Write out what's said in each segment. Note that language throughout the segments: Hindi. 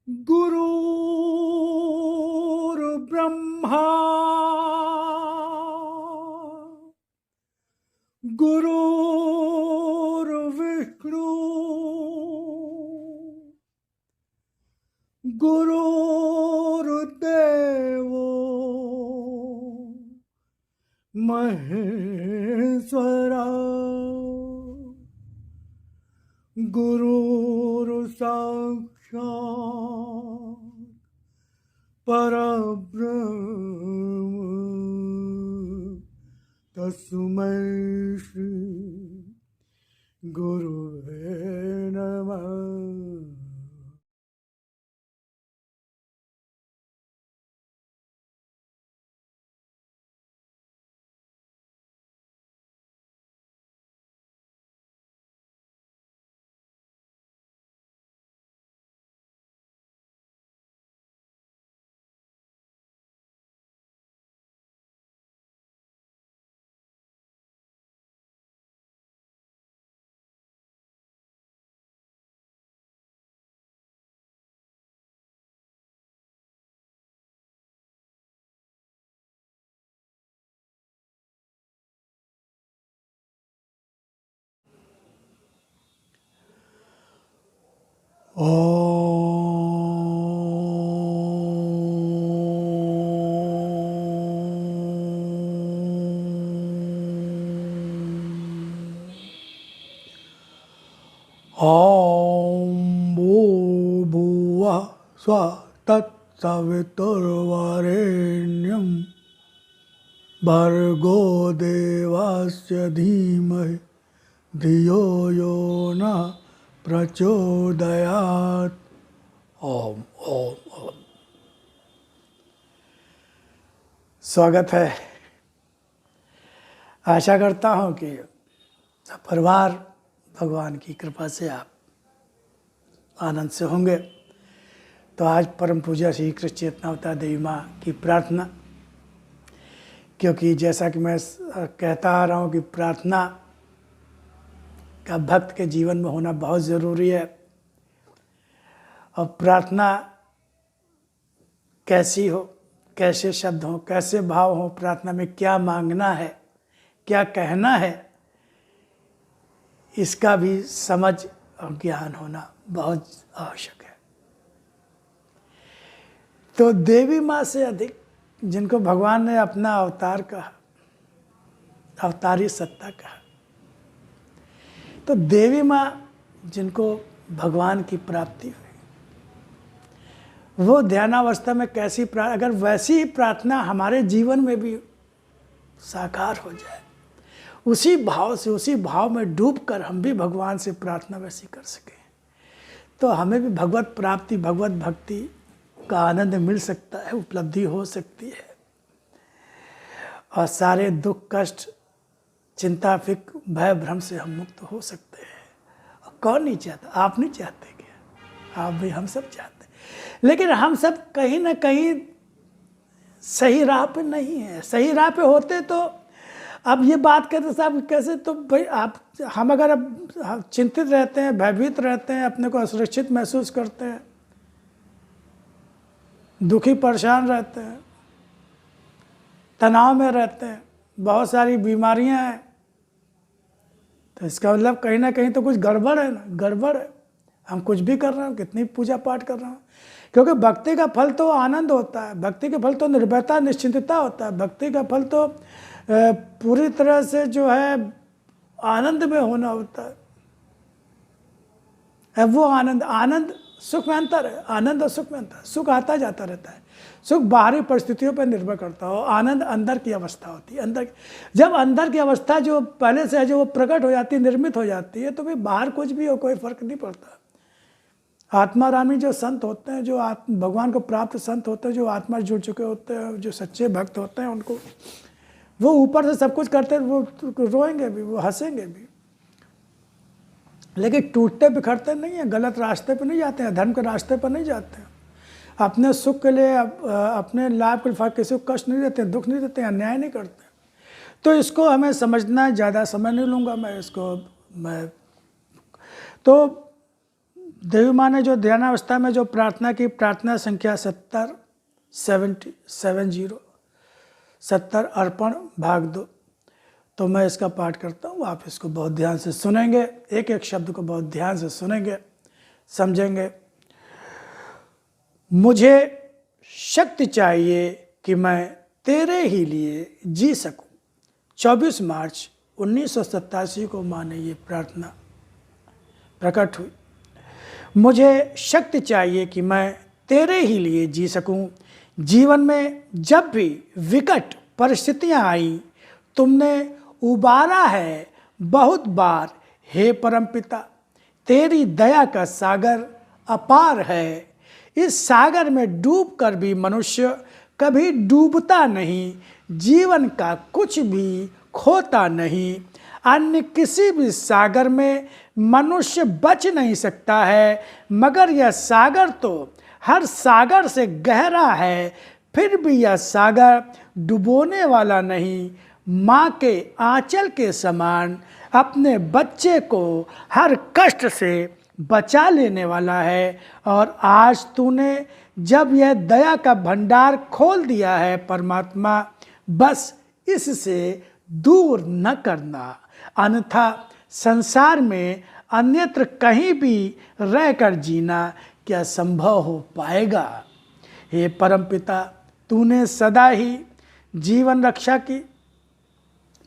गुरुर्ब्रह्मा गुरुर्विष्णु गुरुर्देवो महेश्वरा गुरुर्साक्षात् परब्रह्म तस्मै श्री गुरुवे नमः। ॐ भूर्भुवः स्वः तत्सवितुर्वरेण्यं भर्गो देवस्य धीमहि धियो यो नः प्रचोदयात्। ओम ओम ओम। स्वागत है। आशा करता हूँ कि परिवार भगवान की कृपा से आप आनंद से होंगे। तो आज परम पूज्य श्री कृष्ण चेतनावतार देवी माँ की प्रार्थना, क्योंकि जैसा कि मैं कहता आ रहा हूँ कि प्रार्थना का भक्त के जीवन में होना बहुत ज़रूरी है। और प्रार्थना कैसी हो, कैसे शब्द हो, कैसे भाव हो, प्रार्थना में क्या मांगना है, क्या कहना है, इसका भी समझ और ज्ञान होना बहुत आवश्यक है। तो देवी माँ से अधिक जिनको भगवान ने अपना अवतार कहा, अवतारी सत्ता कहा, तो देवी माँ जिनको भगवान की प्राप्ति हुई, वो ध्यानावस्था में कैसी अगर वैसी ही प्रार्थना हमारे जीवन में भी साकार हो जाए, उसी भाव से, उसी भाव में डूबकर हम भी भगवान से प्रार्थना वैसी कर सकें, तो हमें भी भगवत प्राप्ति, भगवत भक्ति का आनंद मिल सकता है, उपलब्धि हो सकती है। और सारे दुख, कष्ट, चिंता, फिक्र, भय, भ्रम से हम मुक्त हो सकते हैं। और कौन नहीं चाहता? आप नहीं चाहते क्या? आप भी, हम सब चाहते हैं। लेकिन हम सब कहीं ना कहीं सही राह पे नहीं है। सही राह पे होते तो अब ये बात करते साहब कैसे, तो भाई हम अगर अब चिंतित रहते हैं, भयभीत रहते हैं, अपने को असुरक्षित महसूस करते हैं, दुखी परेशान रहते हैं, तनाव में रहते हैं, बहुत सारी बीमारियां हैं, तो इसका मतलब कहीं ना कहीं तो कुछ गड़बड़ है ना, गड़बड़ है। हम कुछ भी कर रहे हैं, कितनी पूजा पाठ कर रहे हैं, क्योंकि भक्ति का फल तो आनंद होता है, भक्ति का फल तो निर्भयता, निश्चिंतता होता है, भक्ति का फल तो पूरी तरह से जो है आनंद में होना होता है। वो आनंद सुख में अंतर है, आनंद और सुख में अंतर। सुख आता जाता रहता है, सुख बाहरी परिस्थितियों पर निर्भर करता हो, आनंद अंदर की अवस्था होती है। जब अंदर की अवस्था जो पहले से है, जो वो प्रकट हो जाती है, निर्मित हो जाती है, तो फिर बाहर कुछ भी हो, कोई फर्क नहीं पड़ता। आत्मारामी जो संत होते हैं, जो भगवान को प्राप्त संत होते हैं, जो आत्मा जुड़ चुके होते हैं, जो सच्चे भक्त होते हैं, उनको वो ऊपर से सब कुछ करते हैं, वो रोएंगे भी, वो हंसेंगे भी, लेकिन टूटते बिखरते नहीं हैं, गलत रास्ते पर नहीं जाते हैं, धर्म के रास्ते पर नहीं जाते हैं। अपने सुख के लिए, अपने लाभ के लिए किसी को कष्ट नहीं देते, दुख नहीं देते, अन्याय नहीं करते। तो इसको हमें समझना, ज़्यादा समय नहीं लूँगा मैं इसको। तो देवी माँ ने जो ध्यानावस्था में जो प्रार्थना की, प्रार्थना संख्या 70 अर्पण भाग 2, तो मैं इसका पाठ करता हूँ। आप इसको बहुत ध्यान से सुनेंगे, एक एक शब्द को बहुत ध्यान से सुनेंगे, समझेंगे। मुझे शक्ति चाहिए कि मैं तेरे ही लिए जी सकूं। 24 मार्च 1987 को माँ ने ये प्रार्थना प्रकट हुई। मुझे शक्ति चाहिए कि मैं तेरे ही लिए जी सकूं। जीवन में जब भी विकट परिस्थितियां आई, तुमने उबारा है बहुत बार हे परमपिता। तेरी दया का सागर अपार है। इस सागर में डूबकर भी मनुष्य कभी डूबता नहीं। जीवन का कुछ भी खोता नहीं। अन्य किसी भी सागर में मनुष्य बच नहीं सकता है, मगर यह सागर तो हर सागर से गहरा है। फिर भी यह सागर डुबोने वाला नहीं। माँ के आंचल के समान अपने बच्चे को हर कष्ट से बचा लेने वाला है। और आज तूने जब यह दया का भंडार खोल दिया है परमात्मा, बस इससे दूर न करना, अन्यथा संसार में अन्यत्र कहीं भी रहकर जीना क्या संभव हो पाएगा। हे परमपिता, तूने सदा ही जीवन रक्षा की,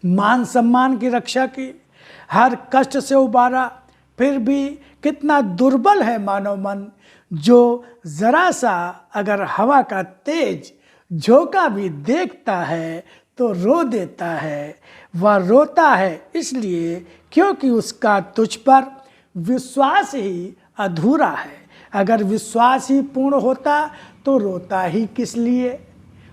मान सम्मान की रक्षा की, हर कष्ट से उबारा। फिर भी कितना दुर्बल है मानव मन, जो जरा सा अगर हवा का तेज झोंका भी देखता है तो रो देता है। वह रोता है इसलिए क्योंकि उसका तुझ पर विश्वास ही अधूरा है। अगर विश्वास ही पूर्ण होता तो रोता ही किस लिए।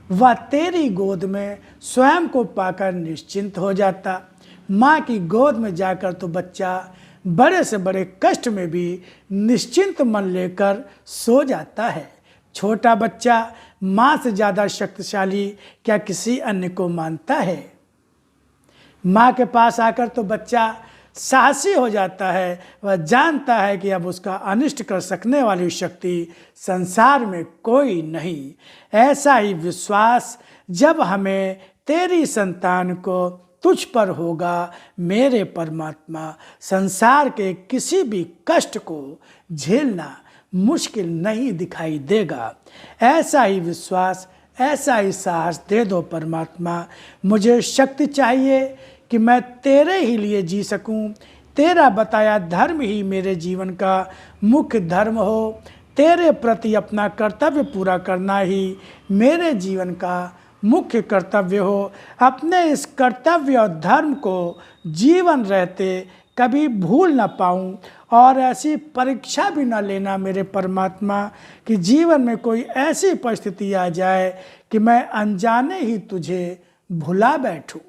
वह तेरी गोद में स्वयं को पाकर निश्चिंत हो जाता। माँ की गोद में जाकर तो बच्चा बड़े से बड़े कष्ट में भी निश्चिंत मन लेकर सो जाता है। छोटा बच्चा माँ से ज़्यादा शक्तिशाली क्या किसी अन्य को मानता है। माँ के पास आकर तो बच्चा साहसी हो जाता है। वह जानता है कि अब उसका अनिष्ट कर सकने वाली शक्ति संसार में कोई नहीं। ऐसा ही विश्वास जब हमें तेरी संतान को तुझ पर होगा मेरे परमात्मा, संसार के किसी भी कष्ट को झेलना मुश्किल नहीं दिखाई देगा। ऐसा ही विश्वास, ऐसा ही साहस दे दो परमात्मा। मुझे शक्ति चाहिए कि मैं तेरे ही लिए जी सकूं। तेरा बताया धर्म ही मेरे जीवन का मुख्य धर्म हो। तेरे प्रति अपना कर्तव्य पूरा करना ही मेरे जीवन का मुख्य कर्तव्य हो। अपने इस कर्तव्य और धर्म को जीवन रहते कभी भूल ना पाऊं, और ऐसी परीक्षा भी ना लेना मेरे परमात्मा कि जीवन में कोई ऐसी परिस्थिति आ जाए कि मैं अनजाने ही तुझे भुला बैठूं।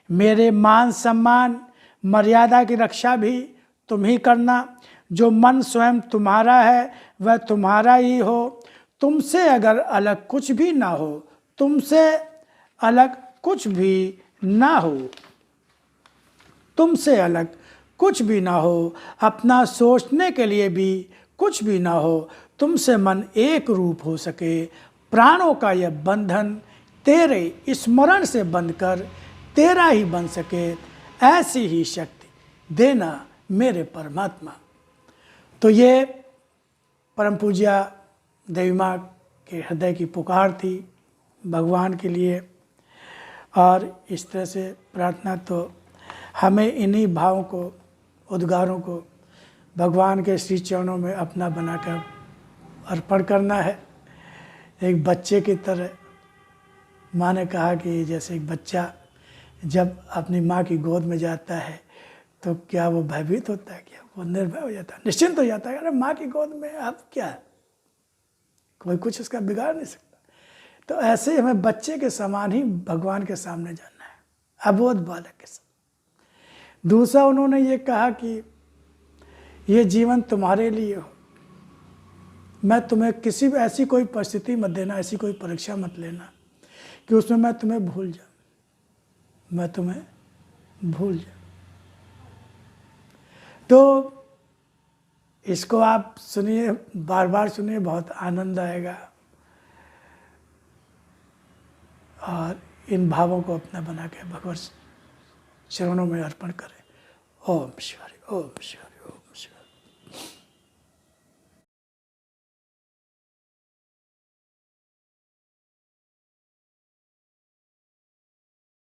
मेरे मान सम्मान मर्यादा की रक्षा भी तुम ही करना। जो मन स्वयं तुम्हारा है वह तुम्हारा ही हो। तुमसे अगर अलग कुछ भी ना हो, तुमसे अलग कुछ भी ना हो, तुमसे अलग कुछ भी ना हो, अपना सोचने के लिए भी कुछ भी ना हो, तुमसे मन एक रूप हो सके। प्राणों का यह बंधन तेरे स्मरण से बंधकर तेरा ही बन सके, ऐसी ही शक्ति देना मेरे परमात्मा। तो ये परम पूज्या देवी माँ के हृदय की पुकार थी भगवान के लिए। और इस तरह से प्रार्थना तो हमें इन्हीं भावों को, उद्गारों को भगवान के श्री चरणों में अपना बनाकर अर्पण करना है। एक बच्चे की तरह माँ ने कहा कि जैसे एक बच्चा जब अपनी माँ की गोद में जाता है तो क्या वो भयभीत होता है, क्या वो निर्भय हो जाता है, निश्चिंत हो जाता है। अरे माँ की गोद में अब क्या है, कोई कुछ इसका बिगाड़ नहीं सकता। तो ऐसे ही हमें बच्चे के समान ही भगवान के सामने जाना है, अबोध बालक के साथ। दूसरा उन्होंने ये कहा कि ये जीवन तुम्हारे लिए हो। मैं तुम्हें किसी भी ऐसी कोई परिस्थिति मत देना, ऐसी कोई परीक्षा मत लेना कि उसमें मैं तुम्हें भूल जाऊं, मैं तुम्हें भूल जाऊं। तो इसको आप सुनिए, बार बार सुनिए, बहुत आनंद आएगा। और इन भावों को अपना बना के भगवत चरणों में अर्पण करें। ओम शिवाय, ओम शिवाय।